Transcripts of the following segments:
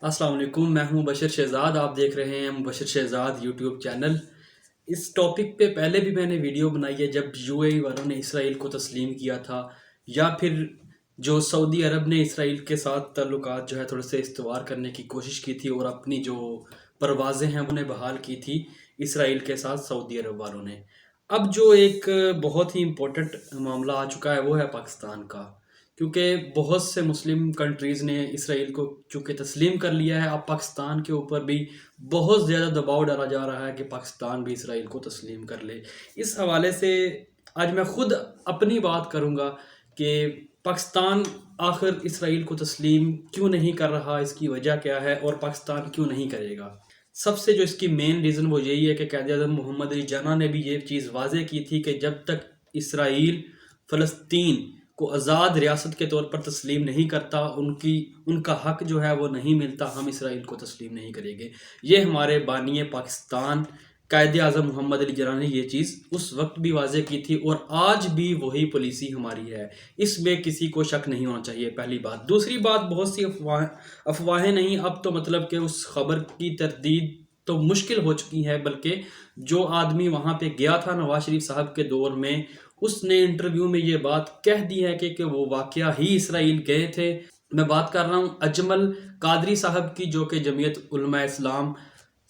السلام علیکم، میں ہوں مبشر شہزاد. آپ دیکھ رہے ہیں مبشر شہزاد یوٹیوب چینل. اس ٹاپک پہ پہلے بھی میں نے ویڈیو بنائی ہے جب یو اے ای والوں نے اسرائیل کو تسلیم کیا تھا، یا پھر جو سعودی عرب نے اسرائیل کے ساتھ تعلقات جو ہے تھوڑے سے استوار کرنے کی کوشش کی تھی اور اپنی جو پروازیں ہیں انہیں بحال کی تھی اسرائیل کے ساتھ سعودی عرب والوں نے. اب جو ایک بہت ہی امپورٹنٹ معاملہ آ چکا ہے وہ ہے پاکستان کا، کیونکہ بہت سے مسلم کنٹریز نے اسرائیل کو چونکہ تسلیم کر لیا ہے. اب پاکستان کے اوپر بھی بہت زیادہ دباؤ ڈالا جا رہا ہے کہ پاکستان بھی اسرائیل کو تسلیم کر لے. اس حوالے سے آج میں خود اپنی بات کروں گا کہ پاکستان آخر اسرائیل کو تسلیم کیوں نہیں کر رہا، اس کی وجہ کیا ہے اور پاکستان کیوں نہیں کرے گا. سب سے جو اس کی مین ریزن وہ یہی ہے کہ قائد اعظم محمد علی جناح نے بھی یہ چیز واضح کی تھی کہ جب تک اسرائیل فلسطین کو آزاد ریاست کے طور پر تسلیم نہیں کرتا، ان کا حق جو ہے وہ نہیں ملتا، ہم اسرائیل کو تسلیم نہیں کریں گے. یہ ہمارے بانی پاکستان قائد اعظم محمد علی جناح نے یہ چیز اس وقت بھی واضح کی تھی اور آج بھی وہی پالیسی ہماری ہے. اس میں کسی کو شک نہیں ہونا چاہیے، پہلی بات. دوسری بات، بہت سی افواہیں نہیں، اب تو مطلب کہ اس خبر کی تردید تو مشکل ہو چکی ہے، بلکہ جو آدمی وہاں پہ گیا تھا نواز شریف صاحب کے دور میں، اس نے انٹرویو میں یہ بات کہہ دی ہے کہ وہ واقعہ ہی اسرائیل گئے تھے. میں بات کر رہا ہوں اجمل قادری صاحب کی، جو کہ جمعیت علماء اسلام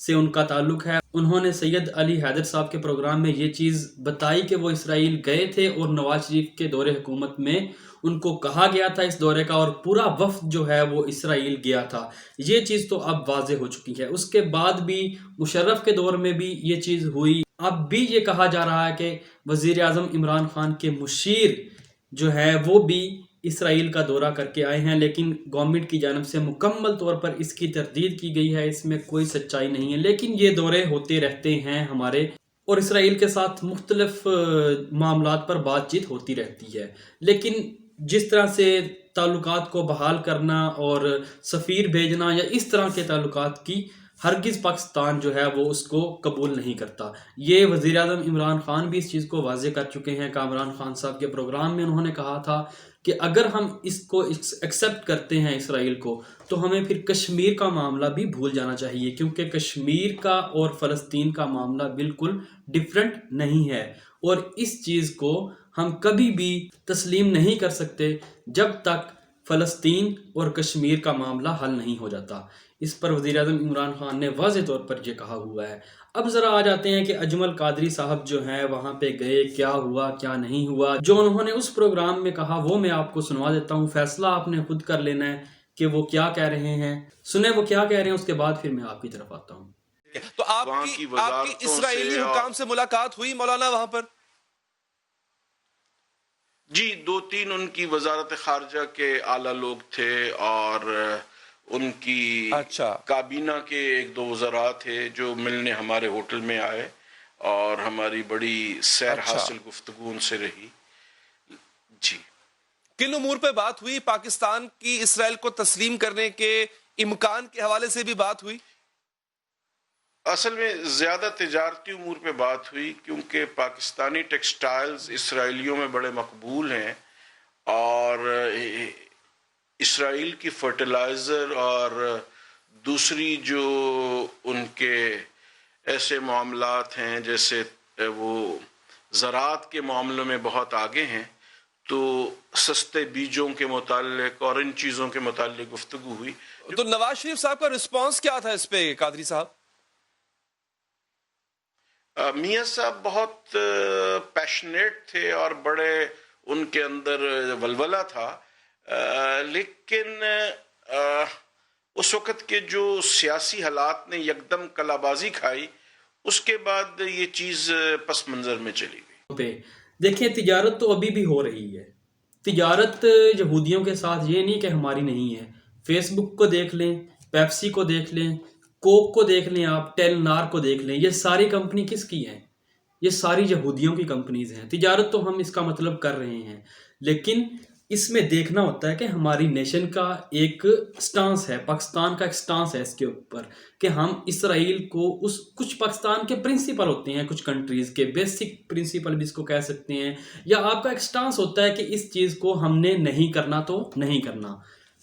سے ان کا تعلق ہے. انہوں نے سید علی حیدر صاحب کے پروگرام میں یہ چیز بتائی کہ وہ اسرائیل گئے تھے اور نواز شریف کے دور حکومت میں ان کو کہا گیا تھا اس دورے کا، اور پورا وفد جو ہے وہ اسرائیل گیا تھا. یہ چیز تو اب واضح ہو چکی ہے. اس کے بعد بھی مشرف کے دور میں بھی یہ چیز ہوئی. اب بھی یہ کہا جا رہا ہے کہ وزیر اعظم عمران خان کے مشیر جو ہے وہ بھی اسرائیل کا دورہ کر کے آئے ہیں، لیکن گورنمنٹ کی جانب سے مکمل طور پر اس کی تردید کی گئی ہے، اس میں کوئی سچائی نہیں ہے. لیکن یہ دورے ہوتے رہتے ہیں ہمارے، اور اسرائیل کے ساتھ مختلف معاملات پر بات چیت ہوتی رہتی ہے. لیکن جس طرح سے تعلقات کو بحال کرنا اور سفیر بھیجنا یا اس طرح کے تعلقات کی ہرگز پاکستان جو ہے وہ اس کو قبول نہیں کرتا. یہ وزیر اعظم عمران خان بھی اس چیز کو واضح کر چکے ہیں کہ عمران خان صاحب کے پروگرام میں انہوں نے کہا تھا کہ اگر ہم اس کو ایکسیپٹ کرتے ہیں اسرائیل کو، تو ہمیں پھر کشمیر کا معاملہ بھی بھول جانا چاہیے، کیونکہ کشمیر کا اور فلسطین کا معاملہ بالکل ڈیفرنٹ نہیں ہے. اور اس چیز کو ہم کبھی بھی تسلیم نہیں کر سکتے جب تک فلسطین اور کشمیر کا معاملہ حل نہیں ہو جاتا. اس پر وزیر اعظم عمران خان نے واضح طور پر یہ کہا ہوا ہے. اب ذرا آ جاتے ہیں کہ اجمل قادری صاحب جو ہیں وہاں پہ گئے، کیا ہوا کیا نہیں ہوا. جو انہوں نے اس پروگرام میں کہا وہ میں آپ کو سنوا دیتا ہوں، فیصلہ آپ نے خود کر لینا ہے کہ وہ کیا کہہ رہے ہیں. سنیں وہ کیا کہہ رہے ہیں، اس کے بعد پھر میں آپ کی طرف آتا ہوں. تو آپ کی اسرائیلی حکام سے ملاقات ہوئی مولانا وہاں پر؟ جی، 2-3 ان کی وزارت خارجہ کے اعلیٰ لوگ تھے، اور ان کی کابینہ کے 1-2 وزراء تھے جو ملنے ہمارے ہوٹل میں آئے، اور ہماری بڑی سیر حاصل گفتگو ان سے رہی. جی، کن امور پہ بات ہوئی؟ پاکستان کی اسرائیل کو تسلیم کرنے کے امکان کے حوالے سے بھی بات ہوئی؟ اصل میں زیادہ تجارتی امور پہ بات ہوئی، کیونکہ پاکستانی ٹیکسٹائلز اسرائیلیوں میں بڑے مقبول ہیں، اور اسرائیل کی فرٹیلائزر اور دوسری جو ان کے ایسے معاملات ہیں جیسے وہ زراعت کے معاملوں میں بہت آگے ہیں، تو سستے بیجوں کے متعلق اور ان چیزوں کے متعلق گفتگو ہوئی. تو نواز شریف صاحب کا رسپانس کیا تھا اس پہ قادری صاحب؟ میاں صاحب بہت پیشنیٹ تھے اور بڑے ان کے اندر ولولہ تھا، لیکن اس وقت کے جو سیاسی حالات نے یکدم کلا بازی کھائی، اس کے بعد یہ چیز پس منظر میں چلی گئی. دیکھیں، تجارت تو ابھی بھی ہو رہی ہے. تجارت یہودیوں کے ساتھ یہ نہیں کہ ہماری نہیں ہے. فیس بک کو دیکھ لیں، پیپسی کو دیکھ لیں، کوک کو دیکھ لیں، آپ ٹیل نار کو دیکھ لیں. یہ ساری کمپنی کس کی ہیں؟ یہ ساری یہودیوں کی کمپنیز ہیں. تجارت تو ہم اس کا مطلب کر رہے ہیں، لیکن اس میں دیکھنا ہوتا ہے کہ ہماری نیشن کا ایک سٹانس ہے، پاکستان کا ایک سٹانس ہے اس کے اوپر، کہ ہم اسرائیل کو کچھ پاکستان کے پرنسپل ہوتے ہیں، کچھ کنٹریز کے بیسک پرنسپل بھی اس کو کہہ سکتے ہیں، یا آپ کا ایک سٹانس ہوتا ہے کہ اس چیز کو ہم نے نہیں کرنا تو نہیں کرنا.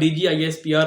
DGISPR